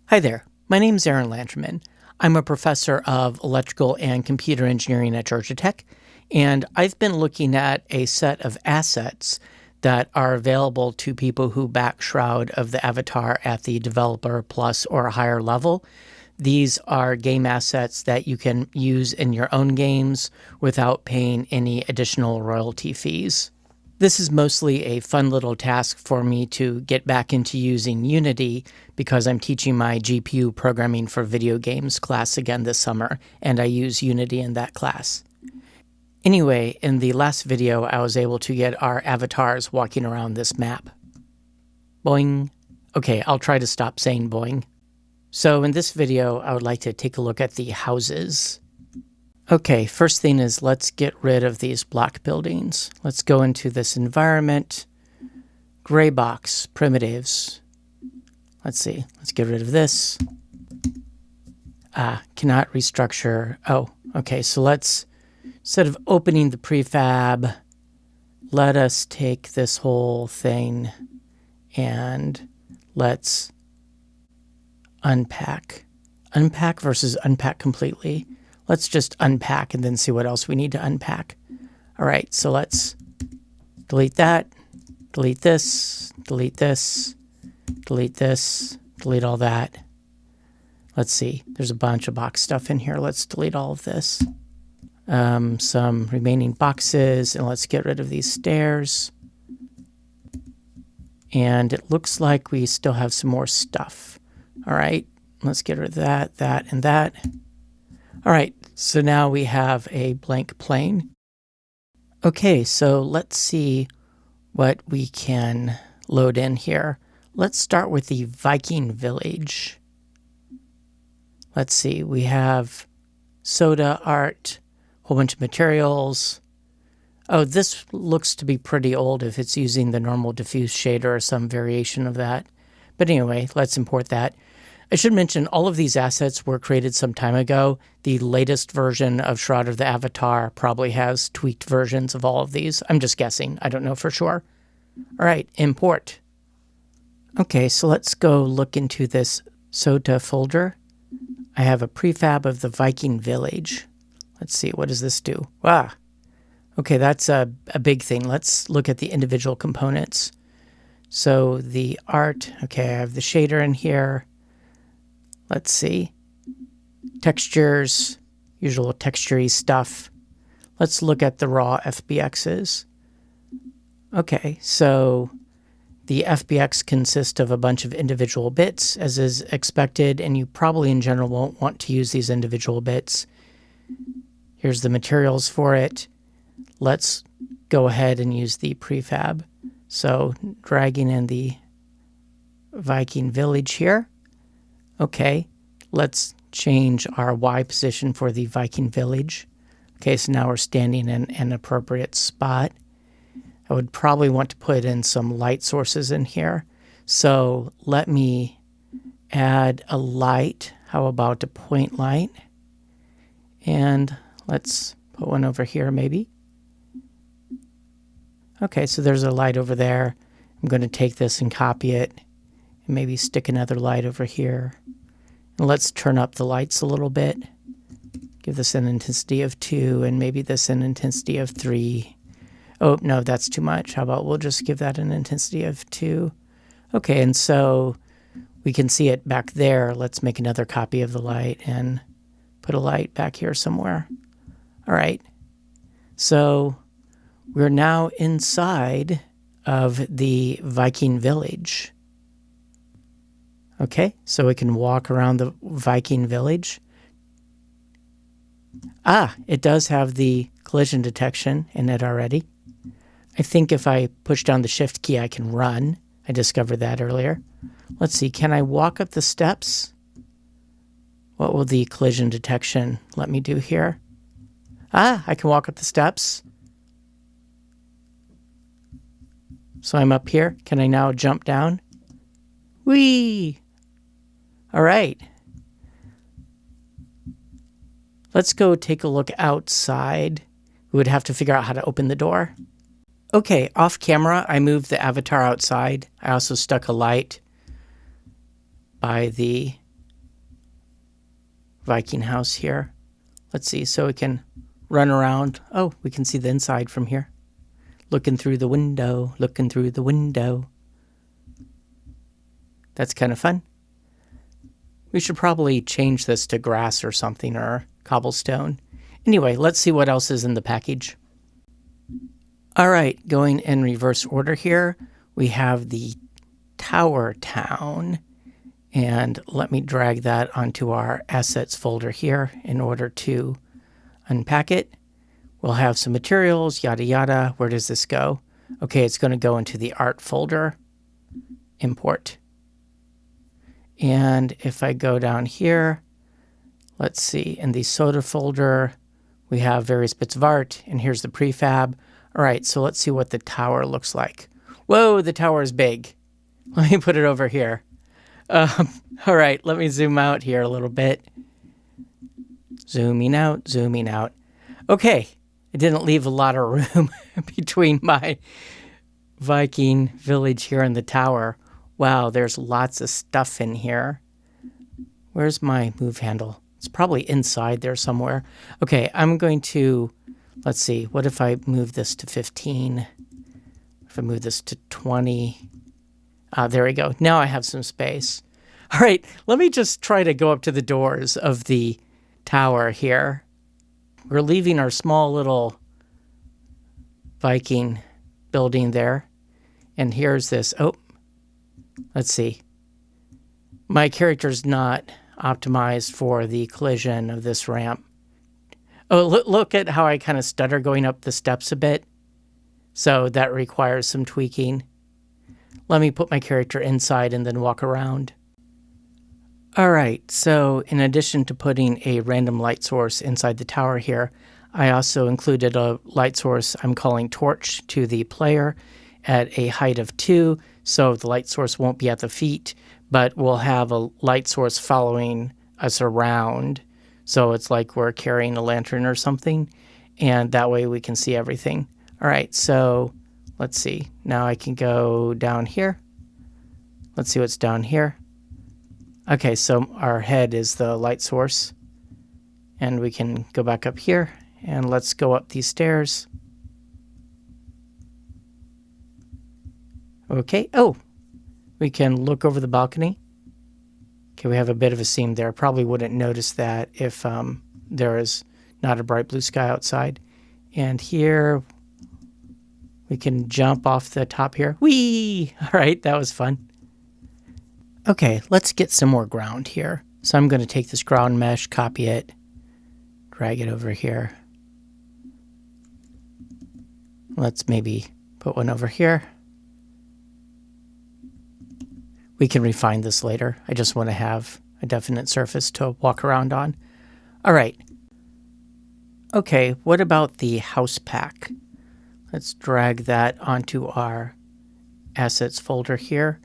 Hi there, my name's Aaron Lanterman. I'm a professor of electrical and computer engineering at Georgia Tech, and I've been looking at a set of assets that are available to people who back Shroud of the Avatar at the Developer Plus or higher level. These are game assets that you can use in your own games without paying any additional royalty fees. This is mostly a fun little task for me to get back into using Unity because I'm teaching my GPU programming for video games class again this summer, and I use Unity in that class. Anyway, in the last video, I was able to get our avatars walking around this map. Boing. Okay, I'll try to stop saying boing. So in this video, I would like to take a look at the houses. Okay, first thing is let's get rid of these block buildings. Let's go into this environment, gray box, primitives. Let's see, let's get rid of this. Cannot restructure. Oh, okay, so let's, instead of opening the prefab, let us take this whole thing and let's unpack. Unpack versus unpack completely. Let's just unpack and then see what else we need to unpack. All right, so let's delete that, delete this, delete this, delete this, delete all that. Let's see, there's a bunch of box stuff in here. Let's delete all of this. Some remaining boxes, and let's get rid of these stairs. And it looks like we still have some more stuff. All right, let's get rid of that, that, and that. All right, so now we have a blank plane. Okay, so let's see what we can load in here. Let's start with the Viking village. Let's see, we have soda, art, a whole bunch of materials. Oh, this looks to be pretty old if it's using the normal diffuse shader or some variation of that. But anyway, let's import that. I should mention all of these assets were created some time ago. The latest version of Shroud of the Avatar probably has tweaked versions of all of these. I'm just guessing. I don't know for sure. All right, import. Okay, so let's go look into this SOTA folder. I have a prefab of the Viking village. Let's see, what does this do? Ah, okay, that's a big thing. Let's look at the individual components. So the art, okay, I have the shader in here. Let's see, textures, usual texture-y stuff. Let's look at the raw FBXs. Okay, so the FBX consists of a bunch of individual bits, as is expected, and you probably in general won't want to use these individual bits. Here's the materials for it. Let's go ahead and use the prefab. So dragging in the Viking village here. Okay, let's change our Y position for the Viking village. Okay, so now we're standing in an appropriate spot. I would probably want to put in some light sources in here. So let me add a light. How about a point light? And let's put one over here maybe. Okay, so there's a light over there. I'm going to take this and copy it. Maybe stick another light over here. And let's turn up the lights a little bit. Give this an intensity of 2 and maybe this an intensity of 3. Oh, no, that's too much. How about we'll just give that an intensity of 2. Okay, and so we can see it back there. Let's make another copy of the light and put a light back here somewhere. All right, so we're now inside of the Viking village. Okay, so we can walk around the Viking village. Ah, it does have the collision detection in it already. I think if I push down the shift key, I can run. I discovered that earlier. Let's see, can I walk up the steps? What will the collision detection let me do here? Ah, I can walk up the steps. So I'm up here. Can I now jump down? Whee! All right. Let's go take a look outside. We would have to figure out how to open the door. Okay, off camera, I moved the avatar outside. I also stuck a light by the Viking house here. Let's see, so we can run around. Oh, we can see the inside from here. Looking through the window, looking through the window. That's kind of fun. We should probably change this to grass or something, or cobblestone. Anyway, let's see what else is in the package. All right, going in reverse order here, we have the Tower Town. And let me drag that onto our assets folder here in order to unpack it. We'll have some materials, yada yada. Where does this go? Okay, it's going to go into the art folder. Import. And if I go down here, let's see, in the soda folder, we have various bits of art, and here's the prefab. All right, so let's see what the tower looks like. Whoa, the tower is big. Let me put it over here. All right, let me zoom out here a little bit. Zooming out, zooming out. Okay, I didn't leave a lot of room between my Viking village here and the tower. Wow, there's lots of stuff in here. Where's my move handle? It's probably inside there somewhere. Okay, I'm going to, let's see, what if I move this to 15? If I move this to 20? There we go. Now I have some space. All right, let me just try to go up to the doors of the tower here. We're leaving our small little Viking building there. And here's this. Oh, let's see. My character's not optimized for the collision of this ramp. Oh, look at how I kind of stutter going up the steps a bit. So that requires some tweaking. Let me put my character inside and then walk around. All right, so in addition to putting a random light source inside the tower here, I also included a light source I'm calling Torch to the player at a height of 2, so the light source won't be at the feet, but we'll have a light source following us around. So it's like we're carrying a lantern or something, and that way we can see everything. All right, so let's see. Now I can go down here. Let's see what's down here. Okay, so our head is the light source, and we can go back up here, and let's go up these stairs. Okay, oh, we can look over the balcony. Okay, we have a bit of a seam there. Probably wouldn't notice that if there is not a bright blue sky outside. And here, we can jump off the top here. Whee! All right, that was fun. Okay, let's get some more ground here. So I'm going to take this ground mesh, copy it, drag it over here. Let's maybe put one over here. We can refine this later. I just want to have a definite surface to walk around on. All right. Okay, what about the house pack? Let's drag that onto our assets folder here.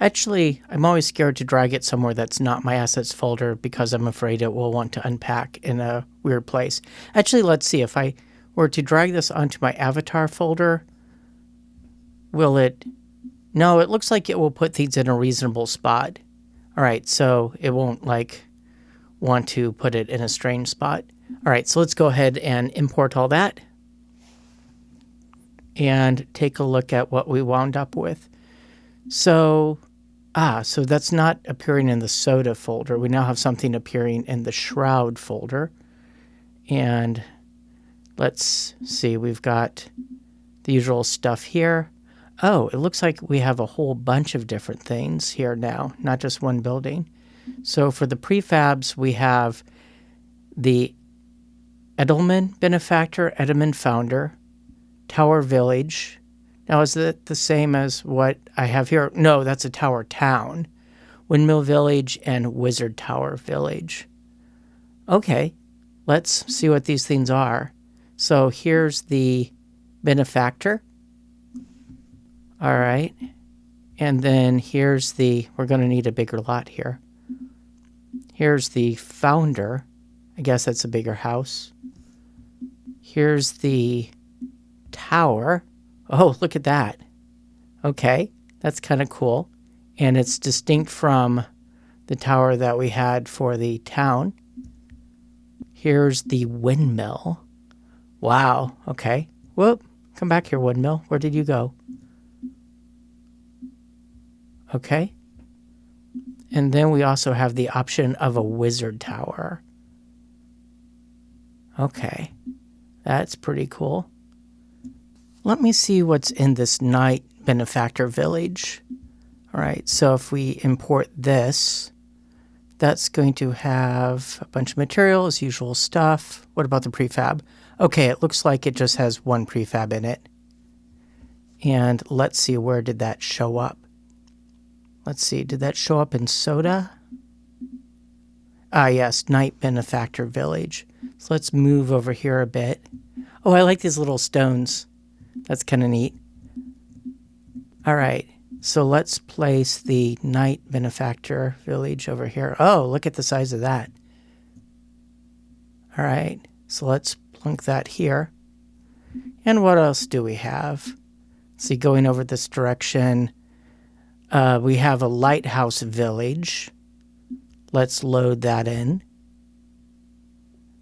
Actually, I'm always scared to drag it somewhere that's not my assets folder because I'm afraid it will want to unpack in a weird place. Actually, let's see. If I were to drag this onto my avatar folder, will it... No, it looks like it will put things in a reasonable spot. All right, so it won't like want to put it in a strange spot. All right, so let's go ahead and import all that and take a look at what we wound up with. So that's not appearing in the soda folder. We now have something appearing in the Shroud folder. And let's see, we've got the usual stuff here. Oh, it looks like we have a whole bunch of different things here now, not just one building. So for the prefabs, we have the Edelman Benefactor, Edelman Founder, Tower Village. Now, is it the same as what I have here? No, that's a Tower Town. Windmill Village and Wizard Tower Village. Okay, let's see what these things are. So here's the Benefactor. All right. And then here's the, we're going to need a bigger lot here. Here's the Founder. I guess that's a bigger house. Here's the Tower. Oh, look at that. Okay, that's kind of cool. And it's distinct from the tower that we had for the town. Here's the windmill. Wow, okay. Whoop, come back here, windmill. Where did you go? Okay. And then we also have the option of a wizard tower. Okay, that's pretty cool. Let me see what's in this knight benefactor village. All right, so if we import this, that's going to have a bunch of materials, usual stuff. What about the prefab? Okay, it looks like it just has one prefab in it. And let's see, where did that show up? Let's see, did that show up in Soda? Ah, yes, Knight Benefactor Village. So let's move over here a bit. Oh, I like these little stones. That's kind of neat. All right, so let's place the Knight Benefactor Village over here. Oh, look at the size of that. All right, so let's plunk that here. And what else do we have? See, going over this direction, we have a lighthouse village. Let's load that in.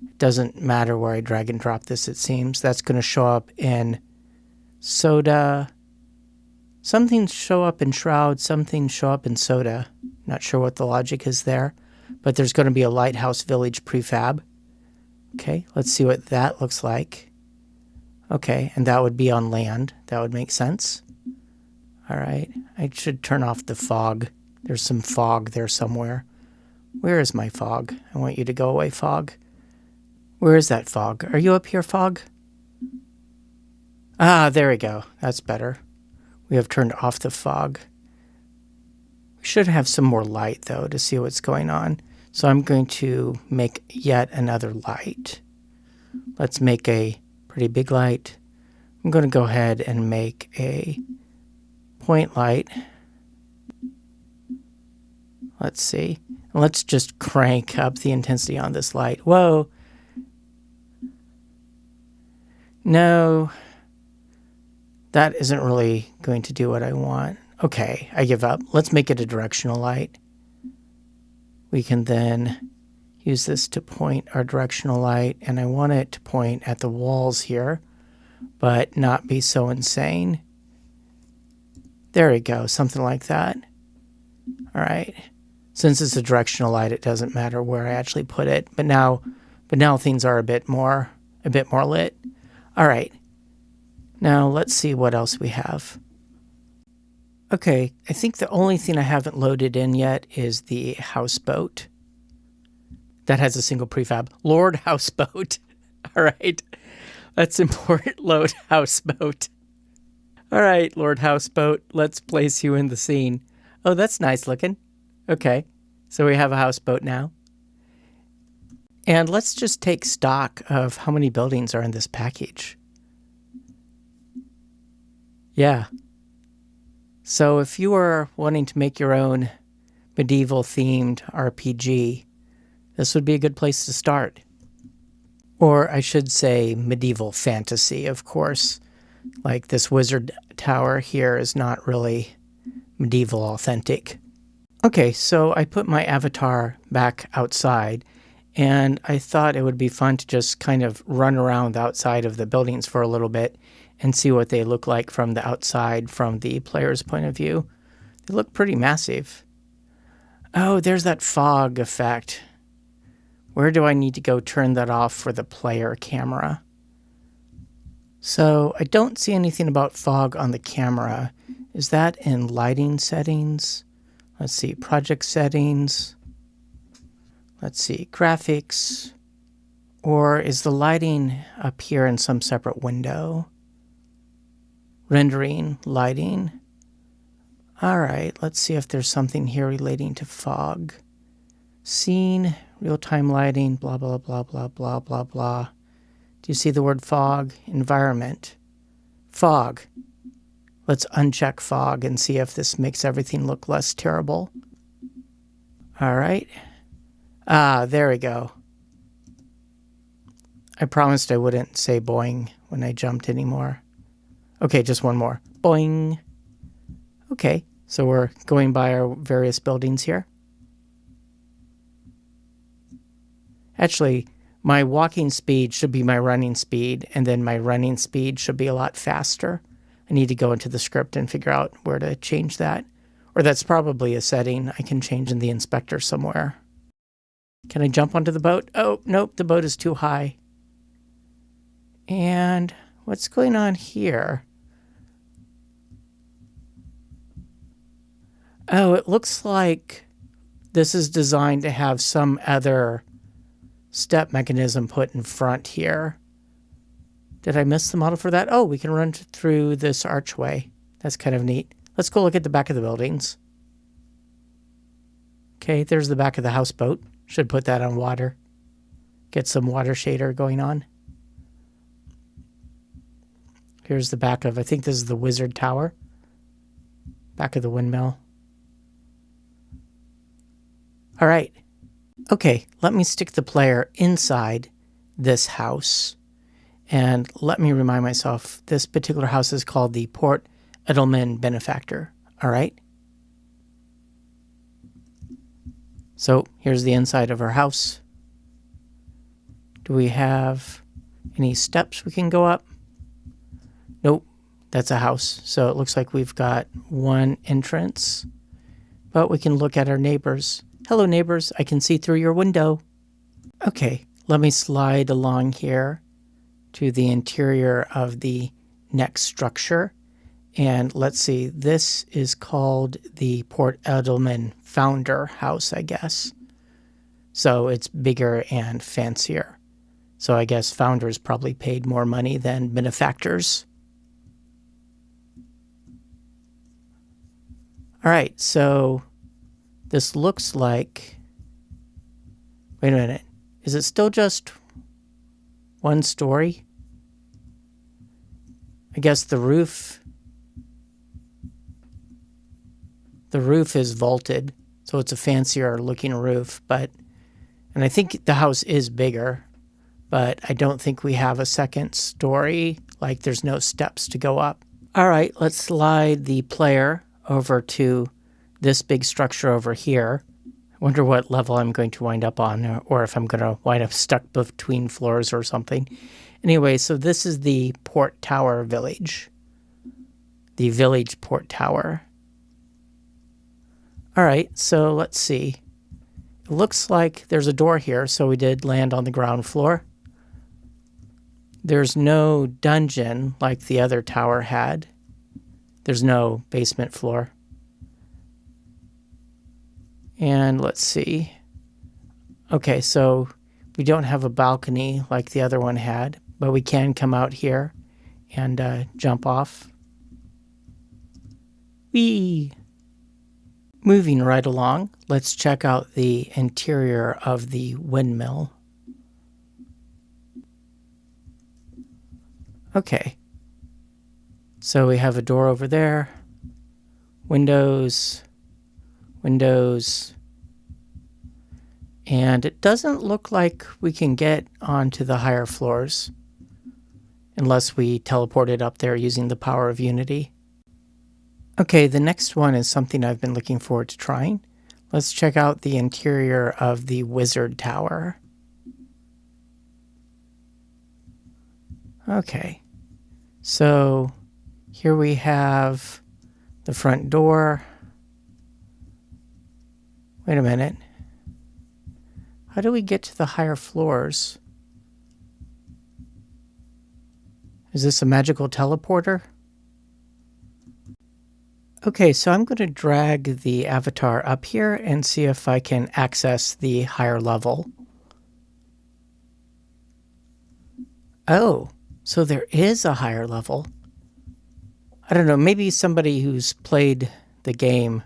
It doesn't matter where I drag and drop this, it seems. That's going to show up in Soda. Some things show up in Shroud, some things show up in Soda. Not sure what the logic is there, but there's going to be a lighthouse village prefab. Okay, let's see what that looks like. Okay, and that would be on land. That would make sense. All right, I should turn off the fog. There's some fog there somewhere. Where is my fog? I want you to go away, fog. Where is that fog? Are you up here, fog? Ah, there we go. That's better. We have turned off the fog. We should have some more light, though, to see what's going on. So I'm going to make yet another light. Let's make a pretty big light. I'm going to go ahead and make a point light. Let's see. Let's just crank up the intensity on this light. Whoa. No. That isn't really going to do what I want. Okay, I give up. Let's make it a directional light. We can then use this to point our directional light, and I want it to point at the walls here, but not be so insane. There we go, something like that. All right. Since it's a directional light, it doesn't matter where I actually put it, but now things are a bit more lit. All right. Now let's see what else we have. Okay, I think the only thing I haven't loaded in yet is the houseboat. That has a single prefab. Lord Houseboat. All right, let's import load houseboat. All right, Lord Houseboat, let's place you in the scene. Oh, that's nice looking. Okay, so we have a houseboat now. And let's just take stock of how many buildings are in this package. Yeah. So if you are wanting to make your own medieval themed RPG, this would be a good place to start. Or I should say medieval fantasy, of course. Like this wizard tower here is not really medieval authentic. Okay, so I put my avatar back outside, and I thought it would be fun to just kind of run around outside of the buildings for a little bit and see what they look like from the outside, from the player's point of view. They look pretty massive. Oh, there's that fog effect. Where do I need to go turn that off for the player camera? So I don't see anything about fog on the camera. Is that in lighting settings? Let's see, project settings. Let's see, graphics. Or is the lighting up here in some separate window? Rendering, lighting. All right, let's see if there's something here relating to fog. Scene, real-time lighting, blah, blah, blah, blah, blah, blah, blah. Do you see the word fog? Environment. Fog. Let's uncheck fog and see if this makes everything look less terrible. All right. Ah, there we go. I promised I wouldn't say boing when I jumped anymore. Okay, just one more. Boing. Okay, so we're going by our various buildings here. Actually, My walking speed should be my running speed, and then my running speed should be a lot faster. I need to go into the script and figure out where to change that. Or that's probably a setting I can change in the inspector somewhere. Can I jump onto the boat? Oh, nope, the boat is too high. And what's going on here? Oh, it looks like this is designed to have some other step mechanism put in front here. Did I miss the model for that? Oh, we can run through this archway. That's kind of neat. Let's go look at the back of the buildings. Okay, there's the back of the houseboat. Should put that on water. Get some water shader going on. Here's the back of, I think this is the wizard tower. Back of the windmill. All right. Okay, let me stick the player inside this house. And let me remind myself, this particular house is called the Port Edelman Benefactor. All right. So here's the inside of our house. Do we have any steps we can go up? Nope, that's a house. So it looks like we've got one entrance, but we can look at our neighbors. Hello, neighbors. I can see through your window. Okay, let me slide along here to the interior of the next structure. And let's see, this is called the Port Edelman Founder House, I guess. So it's bigger and fancier. So I guess founders probably paid more money than benefactors. All right, so this looks like... Wait a minute. Is it still just one story? I guess the roof is vaulted, so it's a fancier looking roof, and I think the house is bigger, but I don't think we have a second story, like there's no steps to go up. All right, let's slide the player over to this big structure over here. I wonder what level I'm going to wind up on, or if I'm going to wind up stuck between floors or something. Anyway, so this is the Port Tower Village. The Village Port Tower. All right, so let's see. It looks like there's a door here, so we did land on the ground floor. There's no dungeon like the other tower had. There's no basement floor. And let's see. Okay, so we don't have a balcony like the other one had, but we can come out here and jump off. Whee! Moving right along, let's check out the interior of the windmill. Okay. So we have a door over there. Windows. Windows. And it doesn't look like we can get onto the higher floors unless we teleport it up there using the power of Unity. Okay, the next one is something I've been looking forward to trying. Let's check out the interior of the Wizard Tower. Okay, so here we have the front door. Wait a minute. How do we get to the higher floors? Is this a magical teleporter? Okay, so I'm going to drag the avatar up here and see if I can access the higher level. Oh, so there is a higher level. I don't know, maybe somebody who's played the game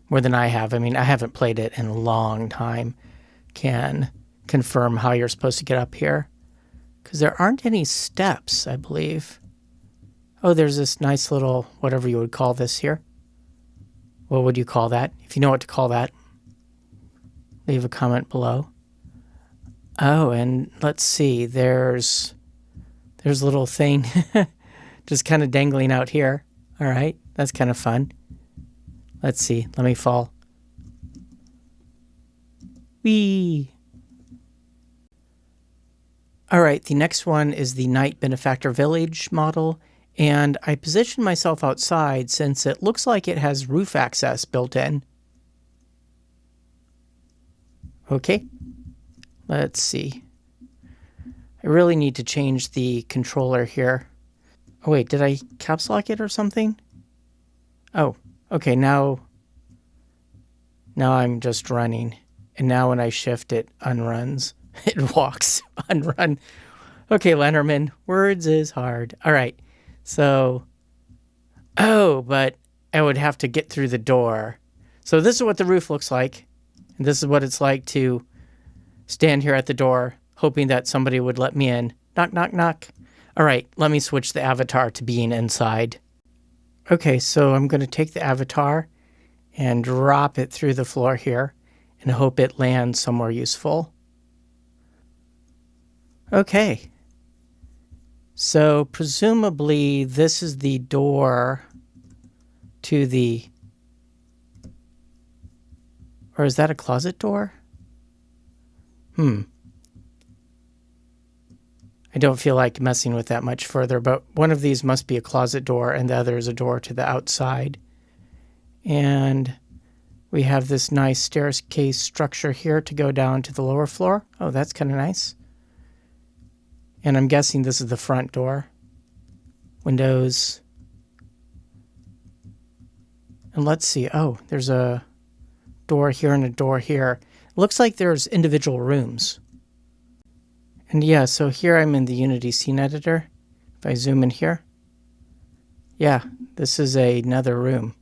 more than I have. I mean, I haven't played it in a long time. Can confirm how you're supposed to get up here. Because there aren't any steps, I believe. Oh, there's this nice little, whatever you would call this here. What would you call that? If you know what to call that, leave a comment below. Oh, and let's see, there's a little thing just kind of dangling out here. All right, that's kind of fun. Let's see, let me fall. Whee! All right, the next one is the Knight Benefactor Village model, and I positioned myself outside since it looks like it has roof access built in. Okay, let's see. I really need to change the controller here. Oh wait, did I caps lock it or something? Oh, okay, now I'm just running. And now when I shift, it unruns. It walks, unrun. Okay, Lennerman, words is hard. All right, so, but I would have to get through the door. So this is what the roof looks like. And this is what it's like to stand here at the door, hoping that somebody would let me in. Knock, knock, knock. All right, let me switch the avatar to being inside. Okay, so I'm going to take the avatar and drop it through the floor here and hope it lands somewhere useful. Okay. So presumably this is the door to the... Or is that a closet door? I don't feel like messing with that much further, but one of these must be a closet door and the other is a door to the outside. And we have this nice staircase structure here to go down to the lower floor. Oh, that's kind of nice. And I'm guessing this is the front door. Windows. And let's see. Oh, there's a door here and a door here. It looks like there's individual rooms. And yeah, so here I'm in the Unity scene editor. If I zoom in here. Yeah, this is another room.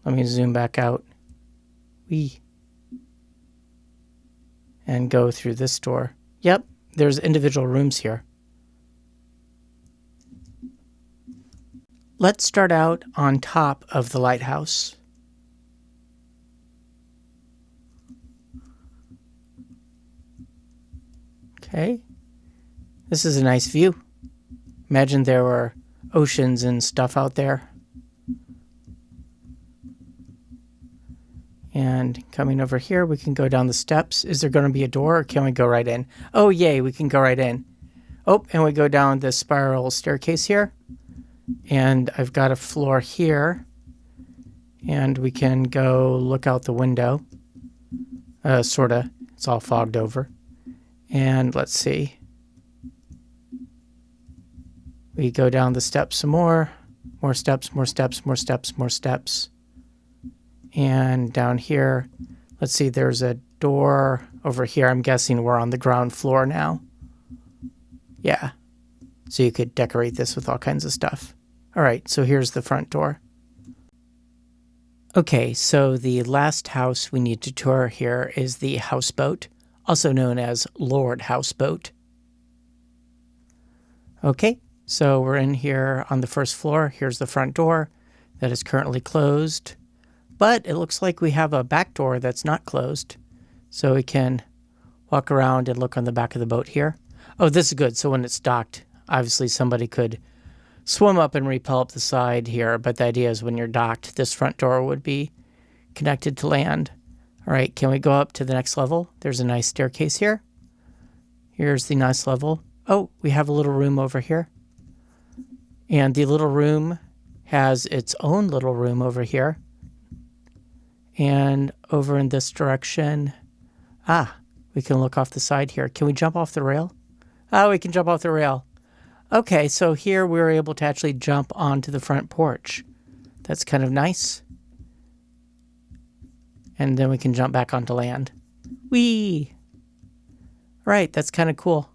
Let me zoom back out. And go through this door. Yep, there's individual rooms here. Let's start out on top of the lighthouse. Okay. This is a nice view. Imagine there were oceans and stuff out there. And coming over here, we can go down the steps. Is there going to be a door or can we go right in? Oh, yay, we can go right in. Oh, and we go down the spiral staircase here. And I've got a floor here. And we can go look out the window. Sort of. It's all fogged over. And let's see. We go down the steps some more. More steps, more steps, more steps, more steps. And down here, let's see, there's a door over here. I'm guessing we're on the ground floor now. Yeah. So you could decorate this with all kinds of stuff. All right, so here's the front door. Okay, so the last house we need to tour here is the Houseboat, also known as Lord Houseboat. Okay, so we're in here on the first floor. Here's the front door that is currently closed. But it looks like we have a back door that's not closed. So we can walk around and look on the back of the boat here. Oh, this is good. So when it's docked, obviously somebody could swim up and rappel up the side here. But the idea is when you're docked, this front door would be connected to land. All right, can we go up to the next level? There's a nice staircase here. Here's the nice level. Oh, we have a little room over here. And the little room has its own little room over here. And over in this direction, we can look off the side here. Can we jump off the rail? Oh, we can jump off the rail. Okay, so here we're able to actually jump onto the front porch. That's kind of nice. And then we can jump back onto land. Whee! Right, that's kind of cool.